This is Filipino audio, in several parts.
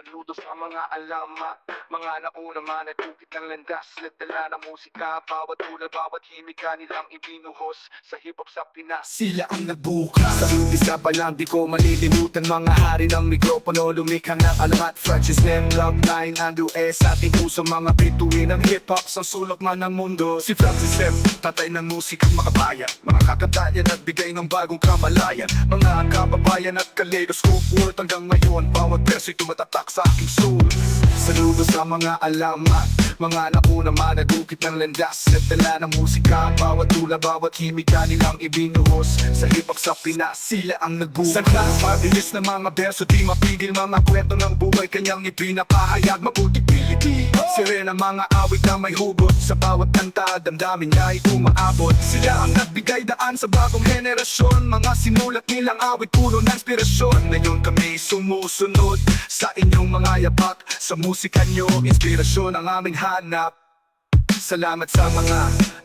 Saludo sa mga alamat, mga nauna man at ukit ng landas. Latala ng musika, bawat tulad, bawat himika nilang ibinuhos sa hip-hop sa Pinas. Sila ang nagbukas sa umpisa pa lang, di ko malilimutan. Mga hari ng mikropono, lumikha ng alamat. Francis Nem, Love 9, Andrew S. Ating puso, mga bituin ng hip-hop sa sulok man ng mundo. Si Francis Nem, tatay ng musikang makabayan. Mga kakanta at bigay ng bagong kamalayan. Mga kababayan at kaleidoscope world hanggang ngayon. Bawat verso'y tumatatak sa aking soul. Saludo sa mga alamat, mga nauna man nagukit ng landas. Nagdala ng musika, bawat tula, bawat himika nilang ibinuhos sa hip-hop sa Pinas. Sila ang nagbukas. Sa class, mabilis na mga berso, di mapigil mga kwento ng buhay. Kanyang ipinapahayag, mabuti Pilipino. Sirena mga awit na may hugot, sa bawat kanta, damdamin niya ay umaabot. Sila ang nagbigay daan sa bagong henerasyon. Mga sinulat nilang awit, puno ng inspirasyon. Ngayon kami sumusunod sa inyong mga yapak. Sa musika nyo, inspirasyon ang aming hanap. Salamat sa mga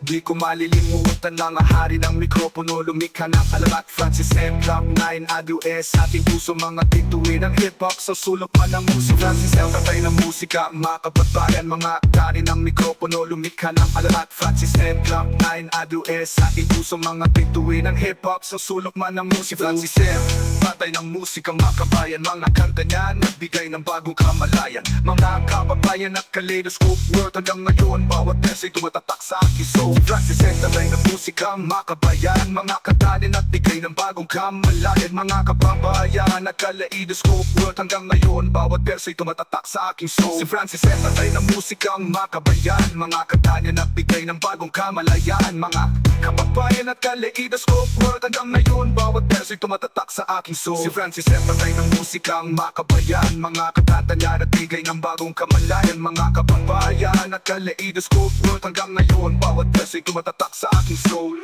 di ko malilimutan. Mga hari ng mikropono, lumikha ng alamat. Francis M, Love 9, Andrew S. Ating puso, mga bituin ng hip-hop sa sulok man ng musika. Francis M, tatay ng musika, mga kababayan. Mga hari ng mikropono, lumikha ng alamat. Francis M, Love 9, Andrew S. Ating puso, mga bituin ng hip-hop sa sulok man ng musika. Francis M, tatay ng musika, makabayan. Mga kanta niya, nagbigay ng bagong kamalayan. Mga kababayan at kaleidoscope world hanggang ngayon. Bawat verso'y tumatatak sa aking soul. Francis M, tatay ng musika, makabayan. Mga katanin at bigay ng bagong kamalayan. Mga kababayan at kaleidoscope world hanggang ngayon. Bawat verso'y tumatatak sa aking soul. Si Francis M, tatay ng musika, makabayan. Mga katanin at bigay ng bagong kamalayan. Mga kababayan at kaleidoscope world hanggang ngayon. Bawat verso'y tumatatak sa aking soul. Si Francis M, tatay ng musika, makabayan. Mga katanta niya at bigay ng bagong kamalayan. Mga kababayan at kaleidoscope world hanggang ngayon. Bawat verso'y tumatatak sa aking soul.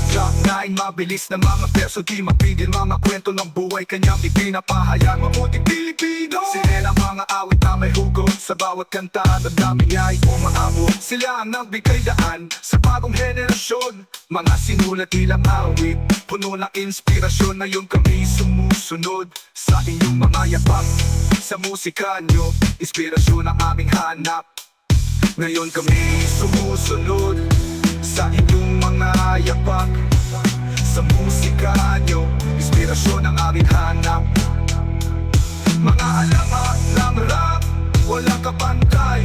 Love 9, mabilis na mga verso, di mapigil mga kwento ng buhay. Kanyang ipinapahayag, mabuting Pilipino. Sirena mga awit na may hugot, sa bawat kanta, damdamin niya ay umaabot. Sila ang nagbigay daan sa bagong henerasyon. Mga sinulat nilang awit, puno ng inspirasyon. Ngayon kami sumusunod sa inyong mga yapak. Sa musika nyo, inspirasyon ang aming hanap. Ngayon kami sumusunod sa inyong mga yapak. Sa musika nyo, inspirasyon ang aming hanap. Mga alamat ng rap, walang kapantay.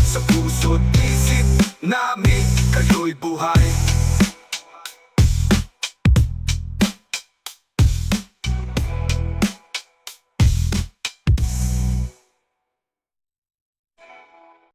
Sa puso't isip namin, kayo'y buhay.